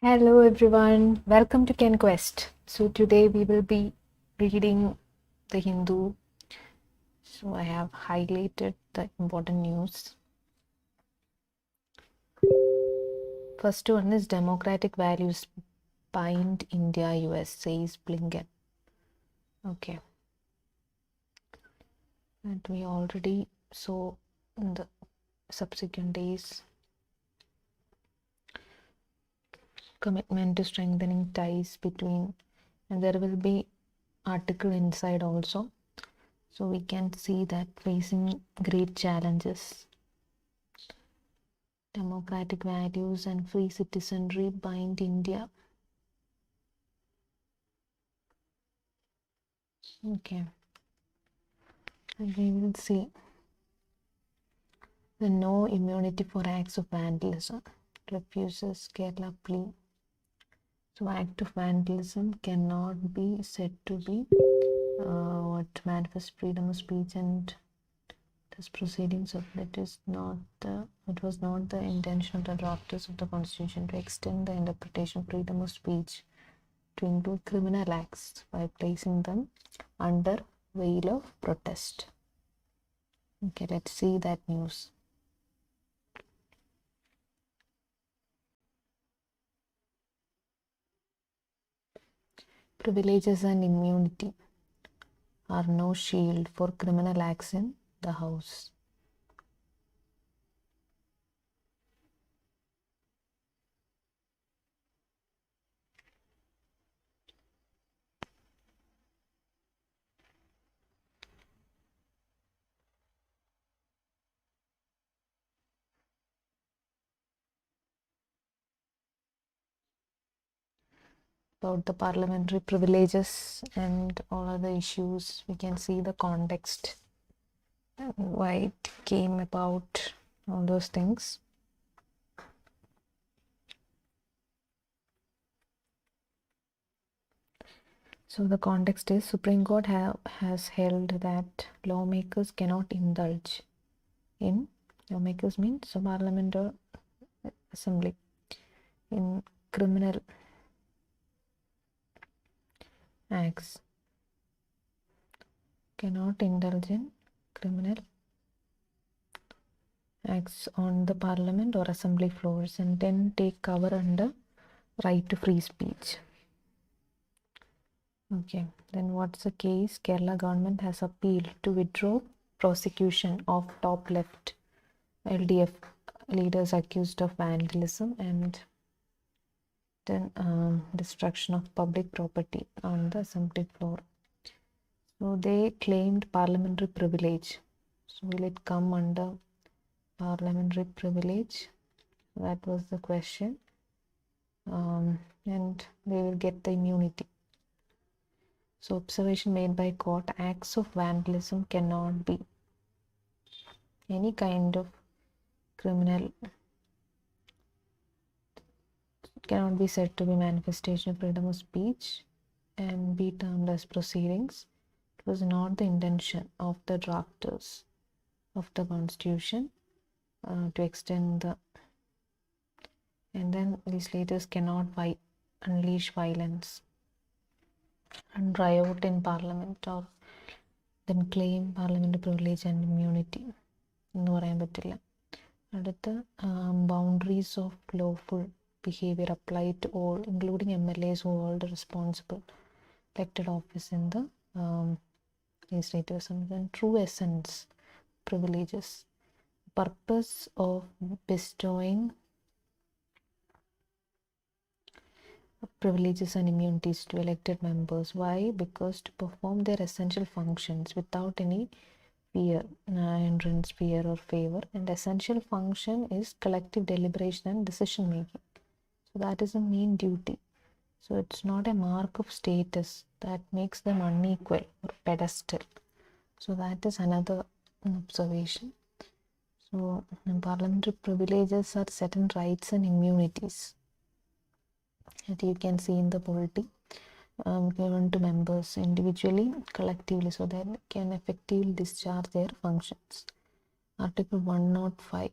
Hello everyone, welcome to Ken Quest. So today we will be reading the Hindu. So I have highlighted the important news. First one is democratic values bind India US, says Blinken. Okay. And we already saw in the subsequent days commitment to strengthening ties between, and there will be article inside also. So we can see that facing great challenges. Democratic values and free citizenry bind India. Okay. And we will see the no immunity for acts of vandalism. Refuses Kerala plea. So act of vandalism cannot be said to be what manifest freedom of speech, and this proceedings of it was not the intention of the drafters of the constitution to extend the interpretation of freedom of speech to include criminal acts by placing them under veil of protest. Okay, let's see that news. Privileges and immunity are no shield for criminal acts in the House. About the parliamentary privileges and all other issues, we can see the context, why it came about, all those things. So the context is Supreme Court has held that lawmakers cannot indulge in, lawmakers means so parliament or assembly, in criminal acts, cannot indulge in criminal acts on the parliament or assembly floors, and then take cover under right to free speech. Okay, then what's the case? Kerala government has appealed to withdraw prosecution of top left LDF leaders accused of vandalism and then destruction of public property on the assembly floor. So they claimed parliamentary privilege. So will it come under parliamentary privilege? That was the question. And they will get the immunity. So observation made by court, acts of vandalism cannot be any kind of criminal, cannot be said to be manifestation of freedom of speech and be termed as proceedings. It was not the intention of the drafters of the constitution to extend the, and then legislators cannot unleash violence and riot in parliament or then claim parliamentary privilege and immunity എന്ന് പറയാൻ പറ്റില്ല. അടുത്ത boundaries of lawful behavior apply to all, including MLAs who hold the responsible elected office in the legislative assembly. And true essence privileges, purpose of bestowing privileges and immunities to elected members. Why? Because to perform their essential functions without any fear, hindrance, fear or favor. And essential function is collective deliberation and decision making. So that is a main duty. So it's not a mark of status that makes them unequal or pedestal. So that is another observation. So parliamentary privileges are certain rights and immunities that you can see in the polity given to members individually, collectively, so that they can effectively discharge their functions. Article 105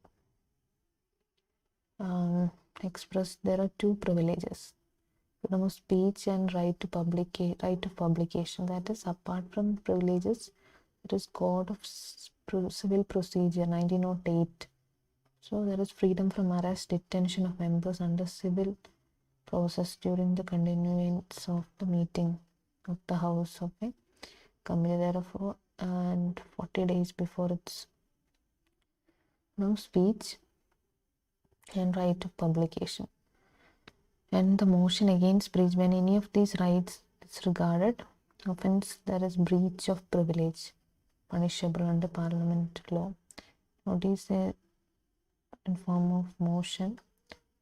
expressed, there are two privileges: freedom of speech and right to publication. That is, apart from privileges, it is Code of Civil Procedure 1908. So there is freedom from arrest, detention of members under civil process during the continuance of the meeting of the House of a Committee, therefore, and 40 days before its no speech and right to publication. And the motion against breach, when any of these rights is regarded offense, there is breach of privilege, punishable under Parliament law. Notice in form of motion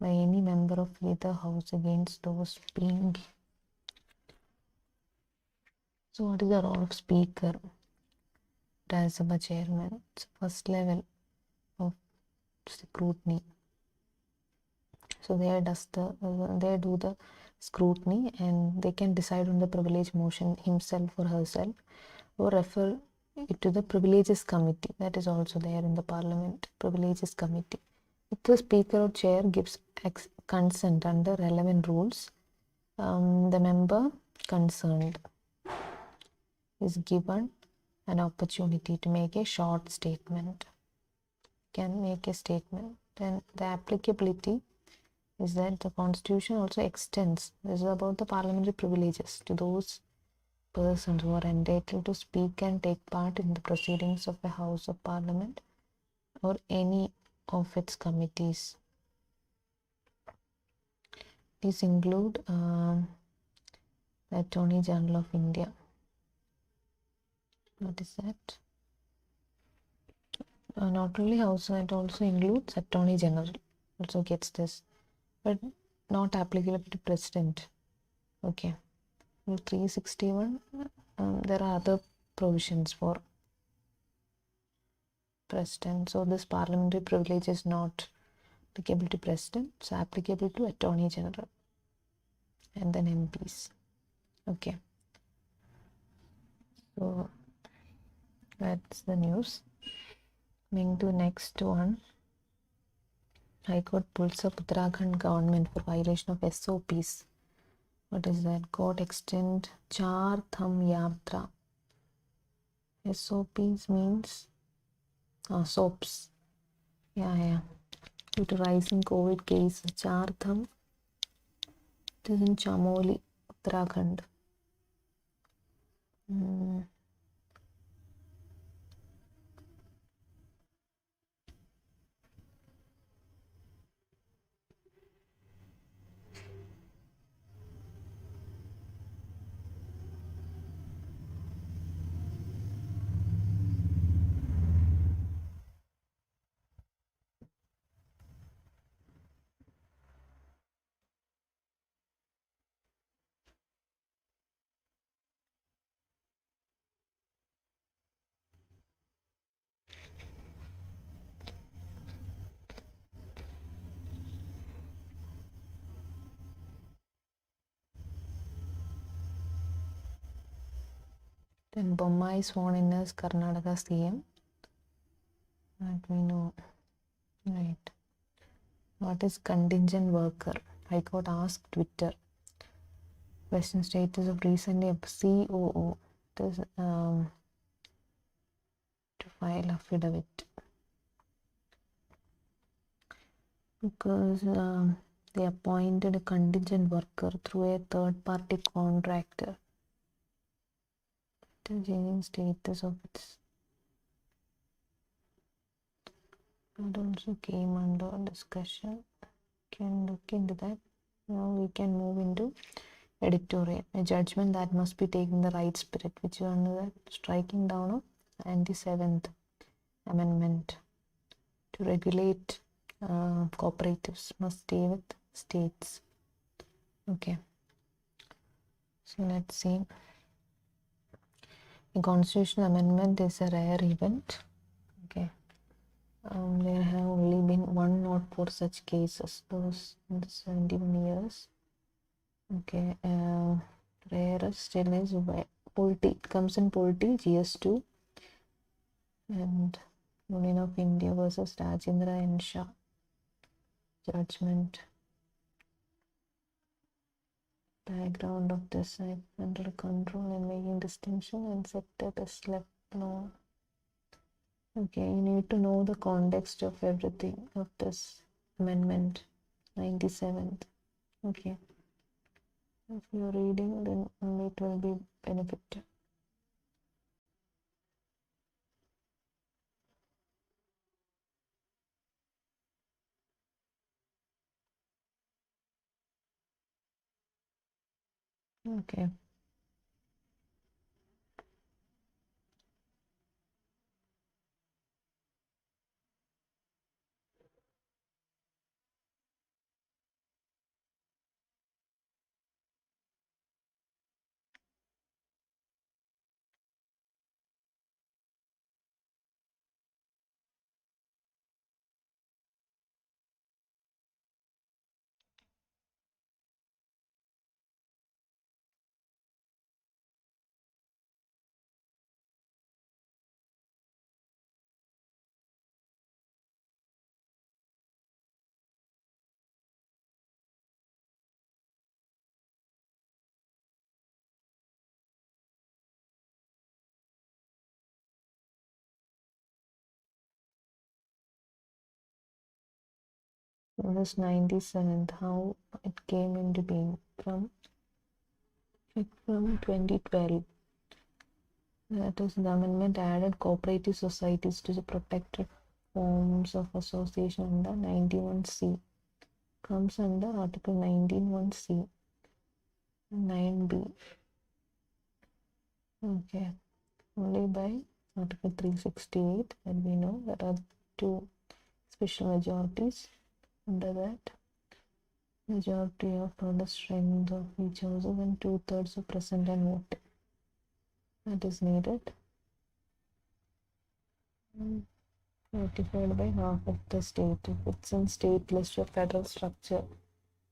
by any member of either house against those being. So what is the role of speaker as a chairman? It's first level of scrutiny. So they do the scrutiny, and they can decide on the privilege motion himself or herself, or refer it to the privileges committee that is also there in the Parliament, privileges committee. If the speaker or chair gives consent under relevant rules, the member concerned is given an opportunity to make a short statement. Can make a statement. Then the applicability is that the Constitution also extends, this is about the parliamentary privileges, to those persons who are entitled to speak and take part in the proceedings of a House of Parliament or any of its committees. These include the Attorney General of India. What is that? Not only House, it also includes Attorney General, also gets this, but not applicable to President. Okay. In 361, there are other provisions for President. So this parliamentary privilege is not applicable to President, it's applicable to Attorney General and then MPs. Okay. So that's the news. Coming to next one. High Court pulls up Uttarakhand government for violation of SOPs. What is that? Court extend Char Tham Yatra. SOPs means SOPs. Yeah. Due to rising COVID cases, Char Tham, it is in Chamoli, Uttarakhand. Then Bommai is sworn in as Karnataka CM. That we know. Right. What is contingent worker? High Court asked Twitter. Question: status of recently COO. It is to file affidavit. Because they appointed a contingent worker through a third-party contractor. Changing status of its. That also came under discussion. Can look into that. Now we can move into editorial. A judgment that must be taken in the right spirit, which is under that striking down of 97th Amendment to regulate cooperatives must stay with states. Okay. So let's see. A constitutional amendment is a rare event. Okay. There have only been 104 such cases, those in the 71 years. Okay. Rarest still is polity. It comes in polity, GS2, and Union of India versus Rajendra and Shah. Judgment background of this under control and making distinction and set that as left known. Okay, you need to know the context of everything of this amendment 97th. Okay, if you're reading, then only it will be benefit. Okay. So this 97th, how it came into being from 2012. That is, the amendment added cooperative societies to the protected forms of association under 91C. Comes under Article 19(1)(c), 9B. Okay, only by Article 368 that we know there are two special majorities. Under that, majority of the strength of each house and 2/3 of present and vote. That is needed. Ratified by half of the state. If it's in state list or federal structure,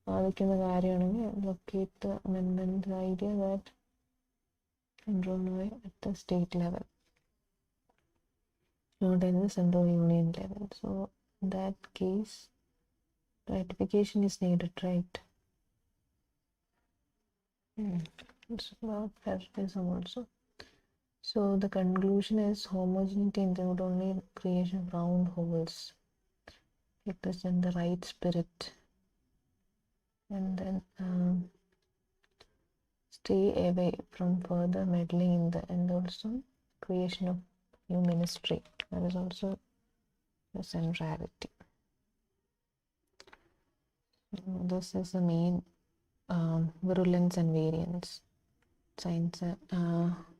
locate the amendment, the idea that enroll at the state level, not at the central union level. So in that case, ratification is needed, right? It's about federalism also. So the conclusion is homogeneity include only creation of round holes, represent the right spirit, and then stay away from further meddling in the, and also creation of new ministry. That is also the centrality. This is the main virulence and variance. Science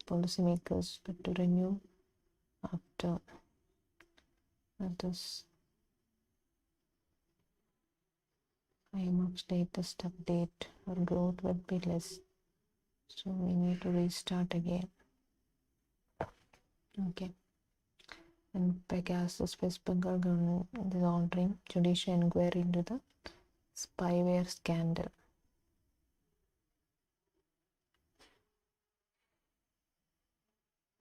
policymakers but to renew after this time of status update or growth would be less, so we need to restart again. Okay, and Pegasus West Bengal government is ordering judicial inquiry into the spyware scandal.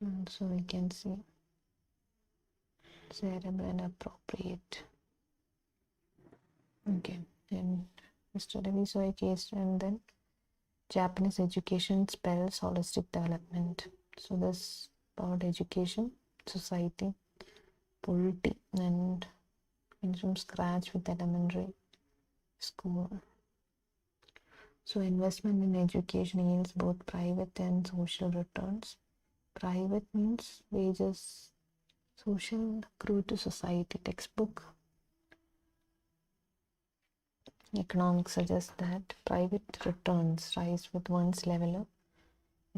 And so we can see desirable and appropriate. Okay, and yesterday we saw a case, and then Japanese education spells holistic development. So this about education, society, polity, and from scratch with elementary school. So investment in education yields both private and social returns. Private means wages, social accrue to society. Textbook economics suggests that private returns rise with one's level of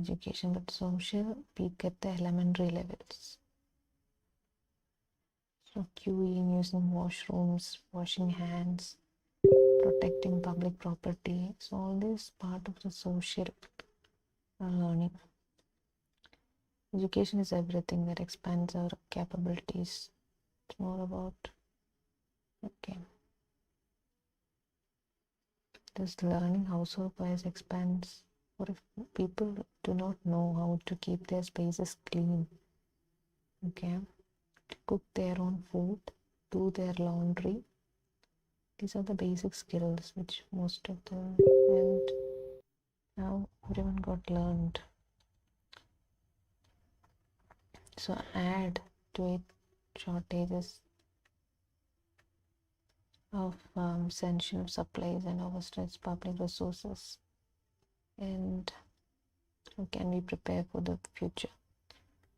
education, but social peak at the elementary levels. So queuing, using washrooms, washing hands, protecting public property. So all this part of the social learning. Education is everything that expands our capabilities. It's more about, okay, this learning household-wise expands. Or if people do not know how to keep their spaces clean, okay, to cook their own food, do their laundry, these are the basic skills which most of them, and Now everyone got learned. So add to it shortages of essential supplies and overstretched public resources. And how can we prepare for the future?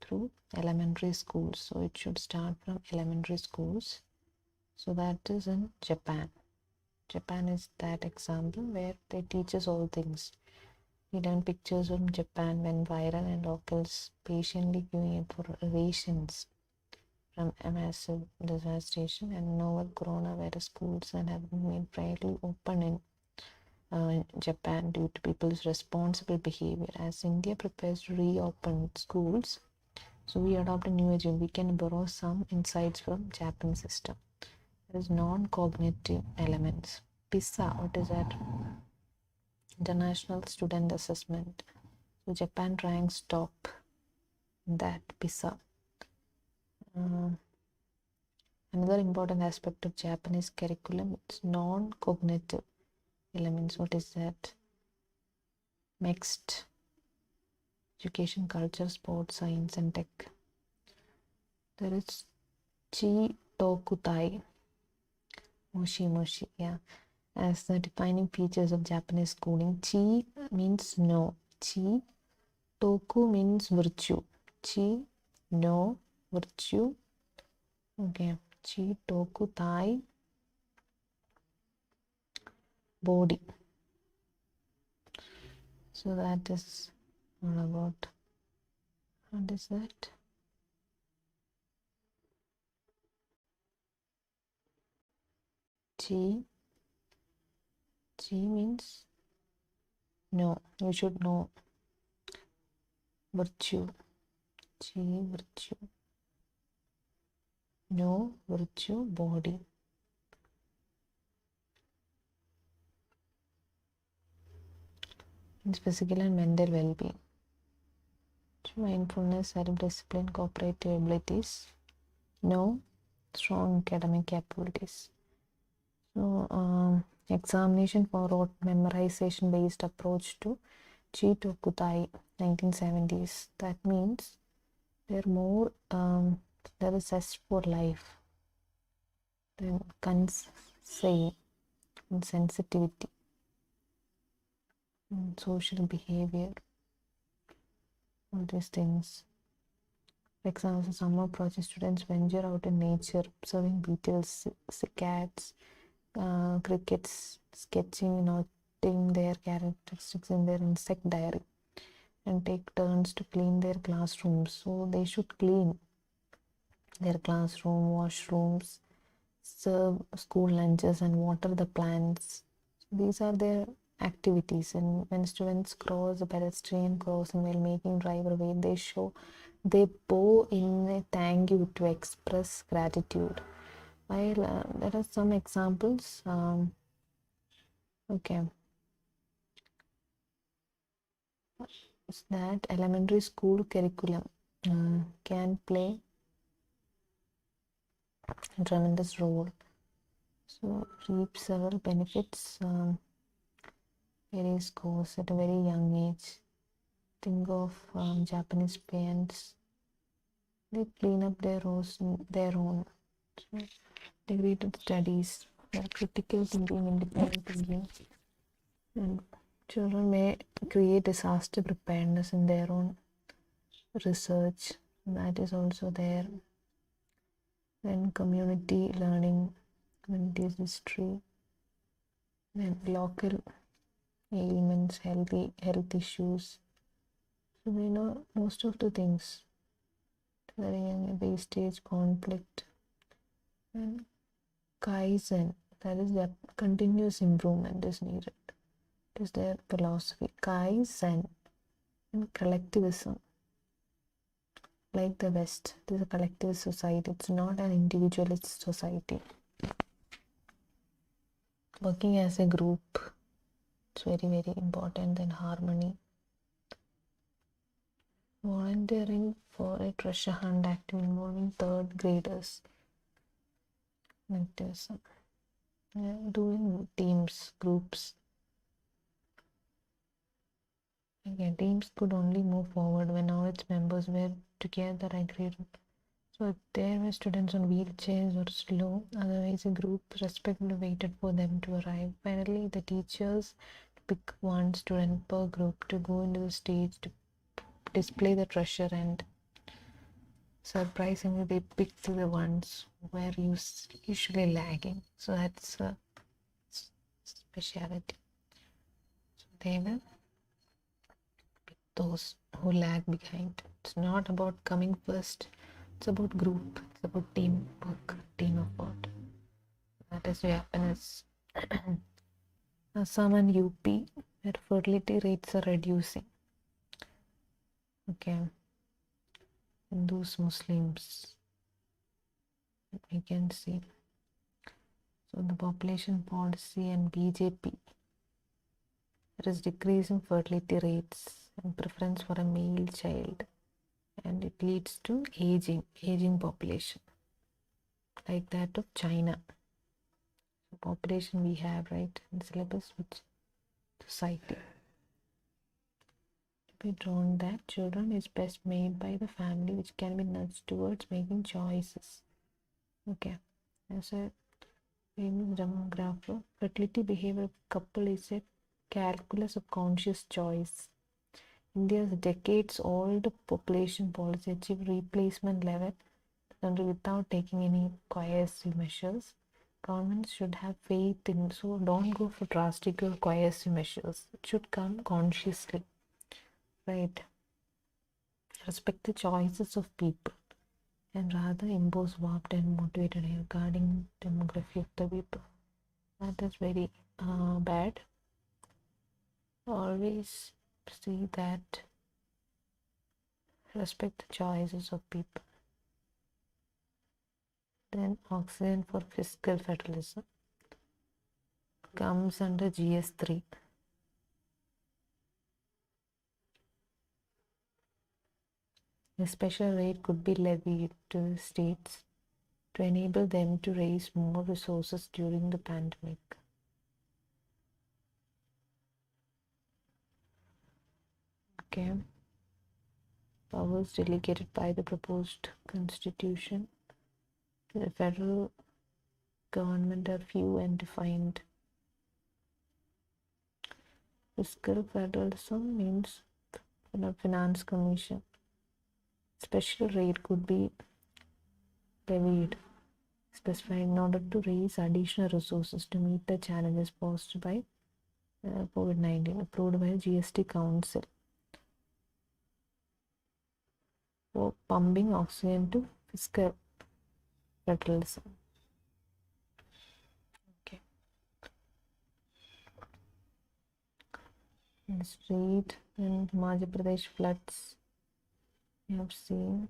Through elementary schools. So it should start from elementary schools. So that is in Japan. Japan is that example where they teach us all things. We learn pictures from Japan when viral and locals patiently queuing up for rations from a massive devastation, and novel coronavirus schools and have been made widely open in Japan due to people's responsible behavior. As India prepares to reopen schools, so we adopt a new agenda. We can borrow some insights from Japanese system. There is non-cognitive elements. PISA, what is that? International Student Assessment. So Japan ranks top that PISA. Another important aspect of Japanese curriculum is non-cognitive elements. What is that? Mixed education, culture, sports, science, and tech. There is Chi Tokutai. Moshi, yeah. As the defining features of Japanese schooling, Chi means no. Chi. Toku means virtue. Chi, no, virtue. Okay. Chi, toku, tai, body. So that is all about. What is that? Chi. Chi means no. You should know. Virtue. Chi, virtue. No, virtue, body. It's physical and mental well-being. Mindfulness, self-discipline, cooperative abilities. No, strong academic capabilities. So, examination for rote memorization-based approach to Chi Tokutai, 1970s. That means they're more, there is zest for life, then consay and sensitivity, and social behavior, all these things. For example, summer project students venture out in nature, observing beetles, cicadas, crickets, sketching, noting their characteristics in their insect diary, and take turns to clean their classrooms. So they should clean their classroom, washrooms, serve school lunches, and water the plants. So these are their activities. And when students cross a pedestrian crossing while making driver way, they bow in a thank you to express gratitude. While there are some examples. Okay, is that elementary school curriculum can play a tremendous role. So reap several benefits. Various course at a very young age. Think of Japanese parents. They clean up their own. So integrated studies, critical thinking, independent thinking, and children may create disaster preparedness in their own research. That is also there. Then community learning, community history, then local ailments, health issues. So they know most of the things. Very young wastage, conflict, and kaizen. That is the continuous improvement is needed. It is their philosophy. Kaizen and collectivism. Like the West, it is a collectivist society. It's not an individualist society. Working as a group, it's very, very important. Then harmony. Volunteering for a treasure hunt active involving third graders. Activism. Doing teams, groups. Again, teams could only move forward when all its members were together agreed. So if there were students on wheelchairs or slow, otherwise a group respectively waited for them to arrive. Finally, the teachers pick one student per group to go into the stage to display the treasure, and surprisingly they picked the ones who were usually lagging. So that's a speciality. So they will pick those who lag behind. It's not about coming first. It's about group. It's about teamwork, team effort. That is what happens. Assam and UP, where fertility rates are reducing. Okay. Hindus, Muslims, we can see. So the population policy and BJP, there is decreasing fertility rates and preference for a male child, and it leads to aging population, like that of China. The population we have, right, in syllabus, which society. To be drawn that children is best made by the family, which can be nudged towards making choices. Okay, as a famous demographer, fertility behavior couple is a calculus of conscious choice. India's decades-old population policy achieved replacement level without taking any coercive measures. Governments should have faith in, so don't go for drastic or coercive measures. It should come consciously, right? Respect the choices of people and rather impose warped and motivated regarding demography of the people. That is very bad. Always see that respect the choices of people. Then oxygen for fiscal federalism comes under GS3. A special rate could be levied to the states to enable them to raise more resources during the pandemic. Okay. Powers delegated by the proposed constitution to the federal government are few and defined. Fiscal federalism means finance commission. Special rate could be levied, specified in order to raise additional resources to meet the challenges posed by COVID-19, approved by the GST Council, for pumping oxygen to fiscal federalism. Okay. Let's read. In Madhya Pradesh floods, we have seen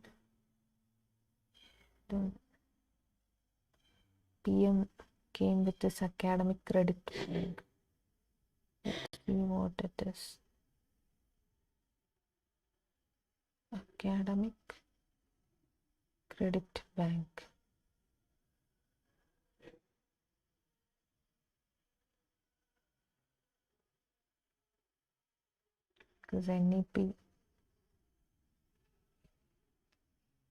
the PM came with this academic credit bank. Let's see what it is. Academic credit bank. Because NEP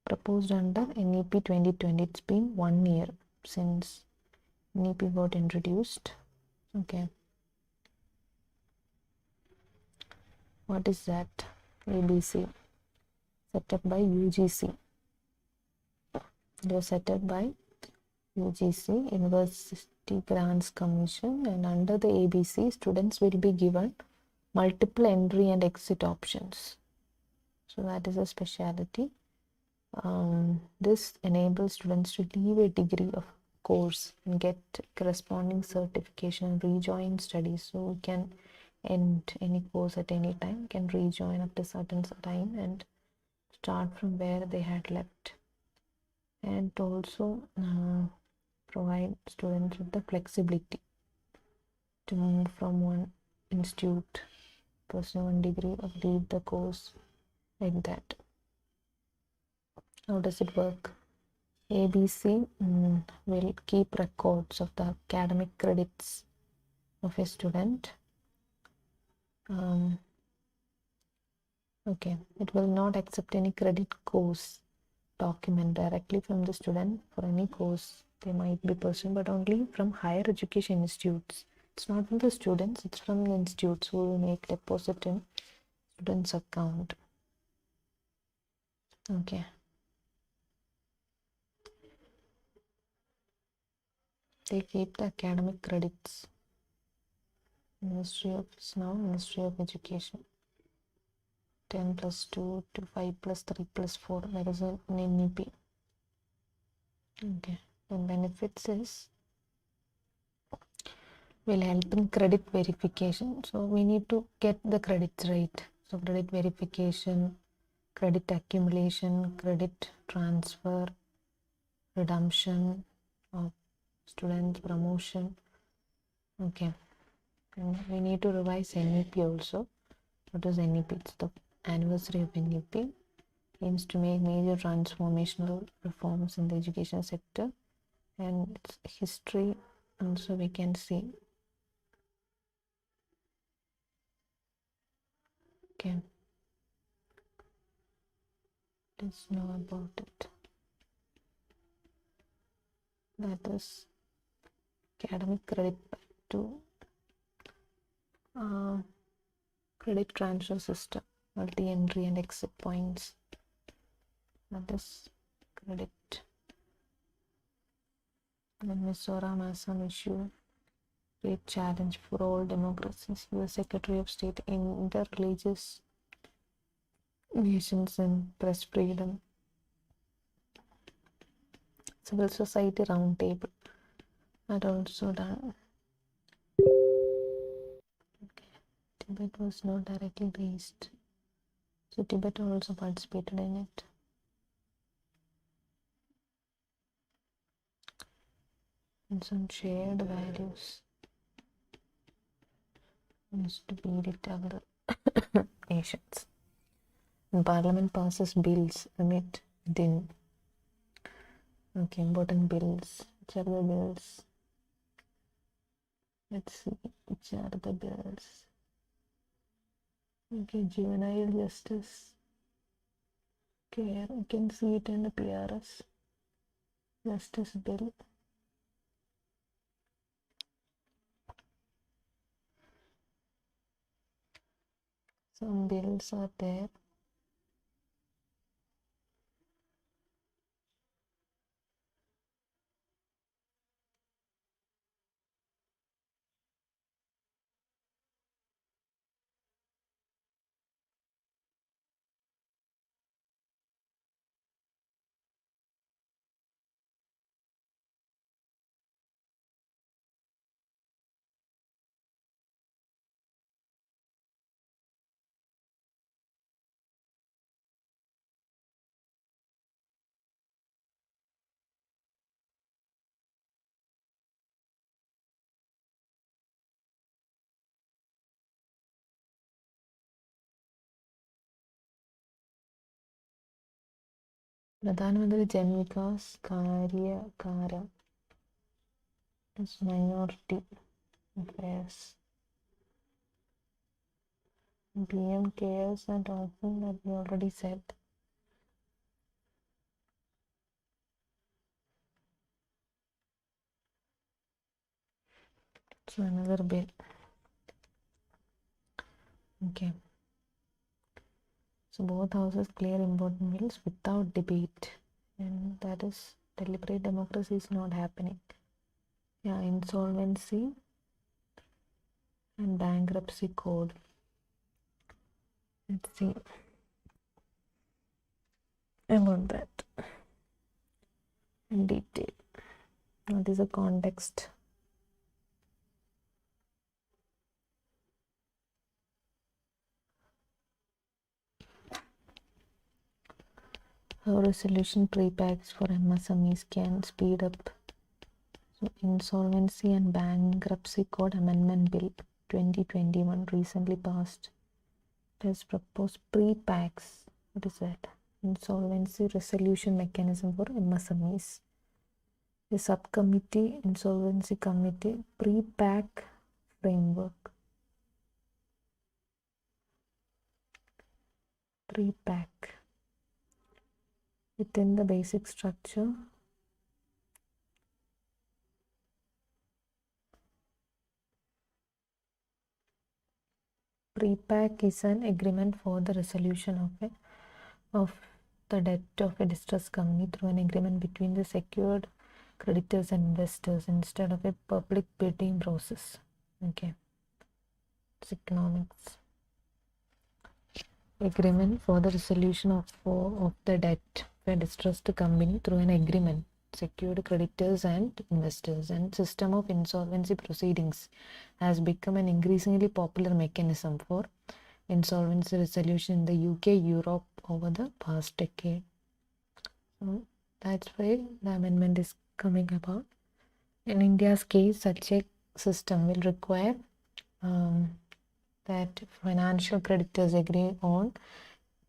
proposed under NEP 2020. It's been 1 year since NEP got introduced. Okay. What is that? ABC. Set up by UGC. It was set up by UGC, University Grants Commission, and under the ABC, students will be given multiple entry and exit options. So that is a speciality. This enables students to leave a degree of course and get corresponding certification and rejoin studies. So we can end any course at any time, can rejoin after a certain time and start from where they had left. And also provide students with the flexibility to move from one institute, pursue one degree, or leave the course like that. How does it work? ABC will keep records of the academic credits of a student. Okay, it will not accept any credit course document directly from the student for any course they might be pursuing, but only from higher education institutes. It's not from the students, it's from the institutes who will make deposit in student's account. Okay. They keep the academic credits. Ministry of Education. 10 plus 2 to 5 plus 3 plus 4. That is an NEP. Okay. The benefits is will help in credit verification. So we need to get the credits right. So credit verification, credit accumulation, credit transfer, redemption of students, promotion. Okay. And we need to revise NEP also. What is NEP? It's the anniversary of NEP. Aims to make major transformational reforms in the education sector, and its history also we can see. Okay, let's know about it. That is academic credit to credit transfer system, multi-entry and exit points. That is credit. Then Mizoram Assam issue great challenge for all democracies. US Secretary of State in interreligious nations and press freedom. Civil Society Roundtable. That also done. Okay. Tibet was not directly raised, so Tibet also participated in it. And some shared values used to be it other nations. And Parliament passes bills amid din. Okay, important bills. Which are the bills? Let's see which are the bills. Okay, juvenile justice. Okay, you can see it in the PRS. Justice bill. Some bills are there. Pradhanamantri Jan Vikas Karyakara is minority affairs. PM cares and often that we already said. So another bill. Okay. So both houses clear important bills without debate, and that is deliberate democracy is not happening. Yeah, insolvency and bankruptcy code. Let's see about that in detail. What is the context? How resolution pre-packs for MSMEs can speed up. So Insolvency and Bankruptcy Code Amendment Bill 2021 recently passed. It has proposed pre-packs. What is that? Insolvency resolution mechanism for MSMEs. The subcommittee, Insolvency Committee, pre-pack framework. Pre-pack. Within the basic structure, pre-pack is an agreement for the resolution of the debt of a distressed company through an agreement between the secured creditors and investors instead of a public bidding process. Okay, it's economics. Agreement for the resolution of the debt of a distressed company through an agreement, secured creditors and investors, and system of insolvency proceedings has become an increasingly popular mechanism for insolvency resolution in the UK, Europe over the past decade. So that's why the amendment is coming about. In India's case, such a system will require that financial creditors agree on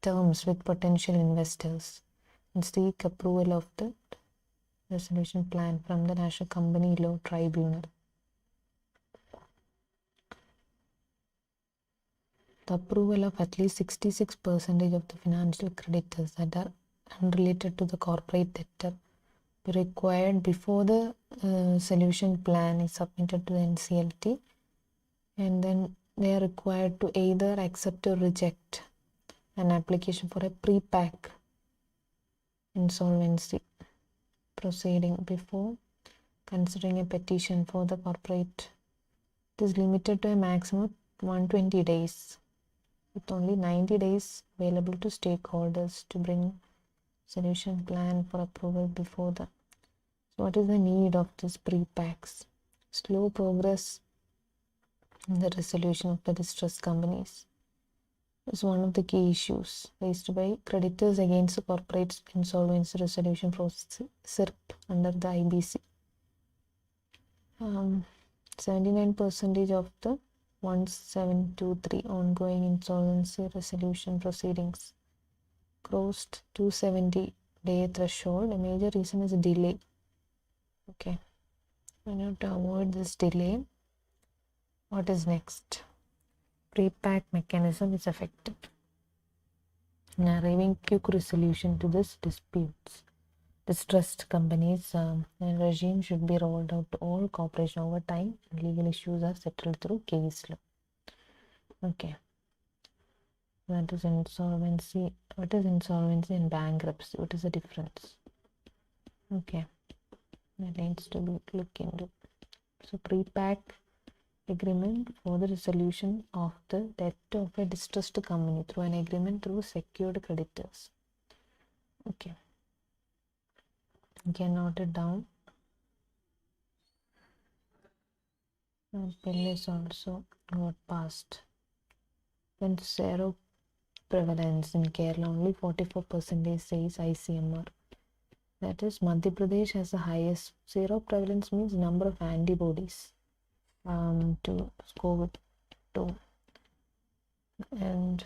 terms with potential investors and seek approval of the resolution plan from the National Company Law Tribunal. The approval of at least 66% of the financial creditors that are unrelated to the corporate debtor be required before the solution plan is submitted to the NCLT, and then they are required to either accept or reject an application for a pre-pack insolvency proceeding before considering a petition for the corporate. It is limited to a maximum of 120 days, with only 90 days available to stakeholders to bring solution plan for approval before the. So what is the need of this pre-packs? Slow progress in the resolution of the distressed companies is one of the key issues raised by creditors against the corporate insolvency resolution process (CIRP) under the IBC. 79% of the 1723 ongoing insolvency resolution proceedings crossed 270-day threshold. A major reason is delay. Okay, in order to avoid this delay, what is next? Pre-pack mechanism is effective in arriving quick resolution to this disputes. Distressed companies and regime should be rolled out to all corporations over time, and legal issues are settled through case law. Okay, that is insolvency. What is insolvency and bankruptcy? What is the difference? Okay, that needs to be looked into. So pre-pack agreement for the resolution of the debt of a distressed company through an agreement through secured creditors. Okay, you can note it down. Bill is also got passed. When zero prevalence in Kerala, only 44% says ICMR. That is, Madhya Pradesh has the highest. Zero prevalence means number of antibodies to COVID-2, and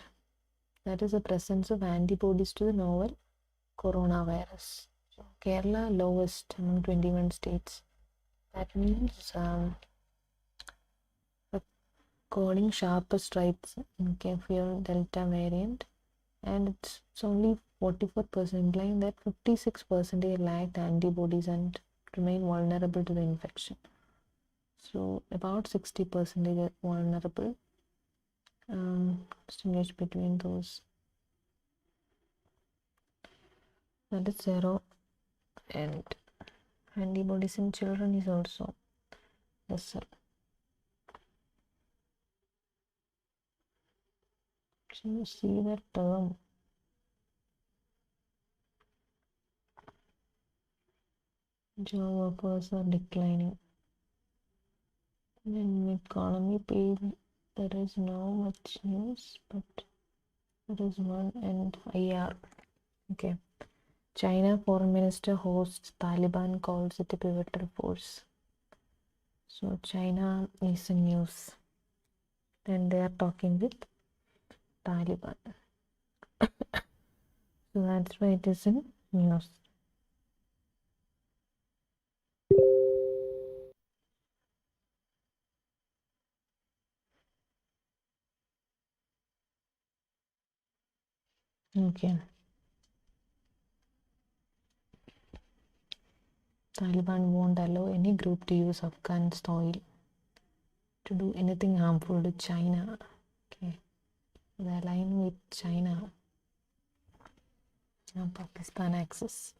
that is the presence of antibodies to the novel coronavirus. So Kerala lowest among 21 states. That means recording sharper stripes in for Delta variant, and it's only 44%, implying that 56% lacked antibodies and remain vulnerable to the infection. So about 60% are vulnerable. Distinguish between those. That is zero, and antibodies in children is also lesser. So you see that term. Job workers are declining. In economy page, there is no much news, but there is one, and IR. Okay. China Foreign Minister hosts Taliban, calls it a pivotal force. So China is in news, and they are talking with Taliban. So that's why it is in news. Okay. Taliban won't allow any group to use Afghan soil to do anything harmful to China. Okay. They align with China. Now Pakistan access.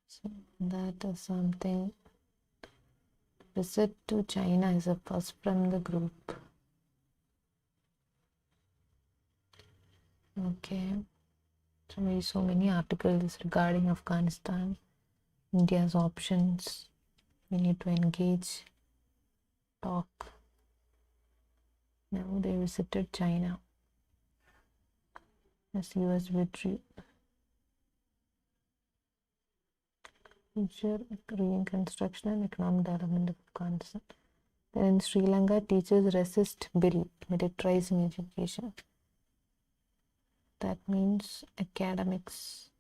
So that is something. Visit to China is a first from the group. Okay. So we saw many articles regarding Afghanistan, India's options. We need to engage, talk. Now they visited China as US withdrew. Future reconstruction and economic development of Afghanistan. Then in Sri Lanka, teachers resist bill militarizing education. That means academics.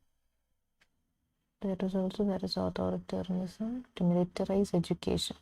There is authoritarianism to militarize education.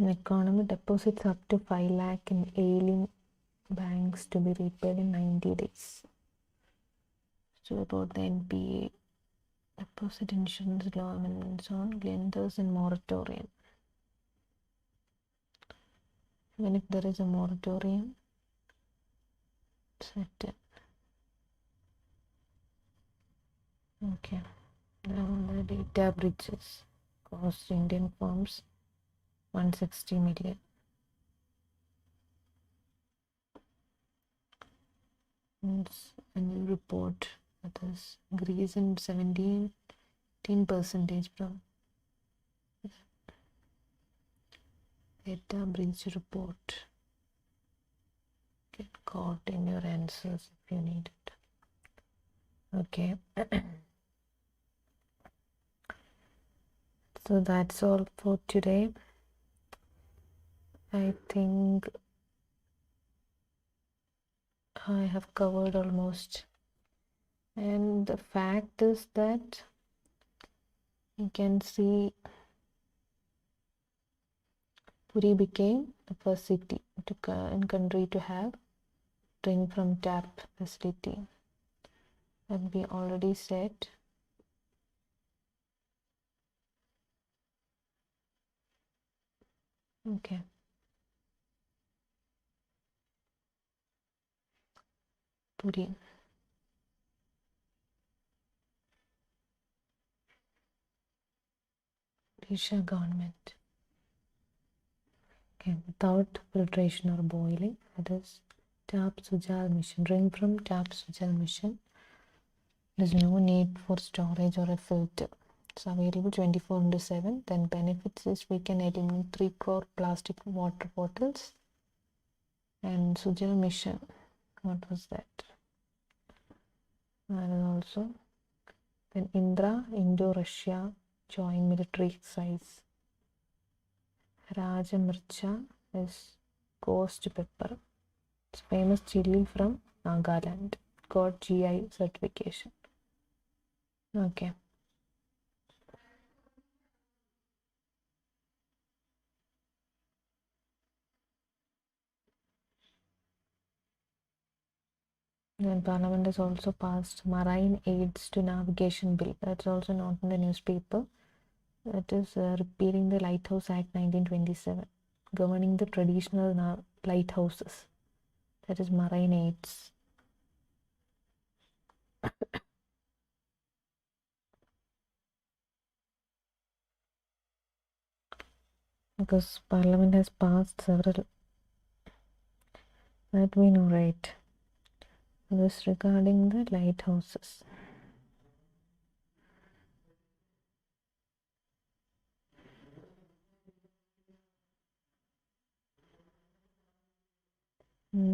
An economy deposits up to 5 lakh in ailing banks to be repaid in 90 days. So about the NPA, deposit insurance law amendments on lenders and moratorium. Even if there is a moratorium, set it. Okay. Now the data breaches cost Indian firms 160 million. Annual report, that is increase in 17% from data breach report. Get caught in your answers if you need it. Okay. So that's all for today. I think I have covered almost. And the fact is that you can see Puri became the first city in country to have drink from tap facility. And we already said. Okay. Puri. Odisha government. Okay, without filtration or boiling, that is tap Sujal mission. Drink from tap Sujal mission. There is no need for storage or a filter. It's available 24/7. Then benefits is we can eliminate 3 crore plastic water bottles. And Sujal mission, what was that? And also then Indra, Indo-Russia joint military exercise. Raja Mircha is ghost pepper. It's famous chili from Nagaland. Got GI certification. Okay. Then Parliament has also passed Marine Aids to Navigation Bill. That's also not in the newspaper. That is repealing the Lighthouse Act 1927, governing the traditional lighthouses. That is Marine Aids. Because Parliament has passed several. That we know, right? This regarding the lighthouses.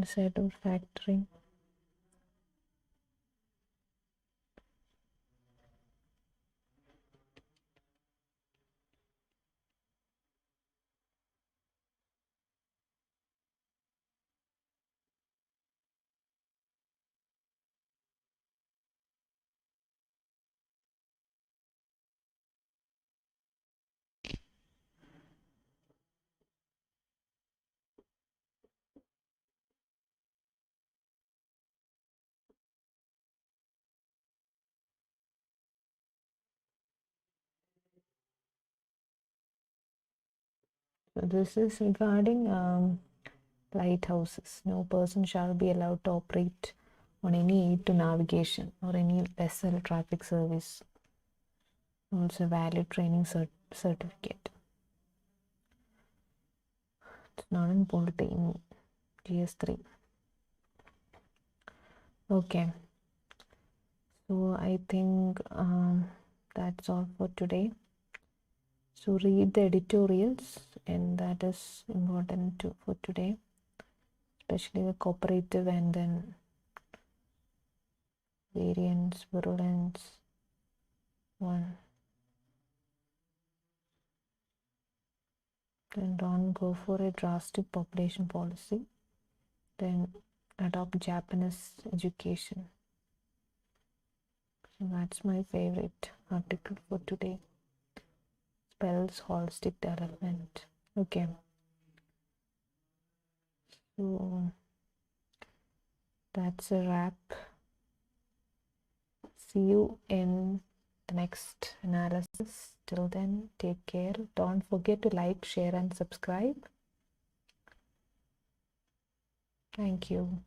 Set of factoring. So this is regarding lighthouses. No person shall be allowed to operate on any aid to navigation or any vessel traffic service. Also valid training certificate. It's not in polity in GS3. Okay. So I think that's all for today. So read the editorials, and that is important too for today, especially the cooperative and then variance, virulence one. Then don't go for a drastic population policy. Then adopt Japanese education. So that's my favorite article for today. Spells holistic development. Okay. So that's a wrap. See you in the next analysis. Till then, take care. Don't forget to like, share, and subscribe. Thank you.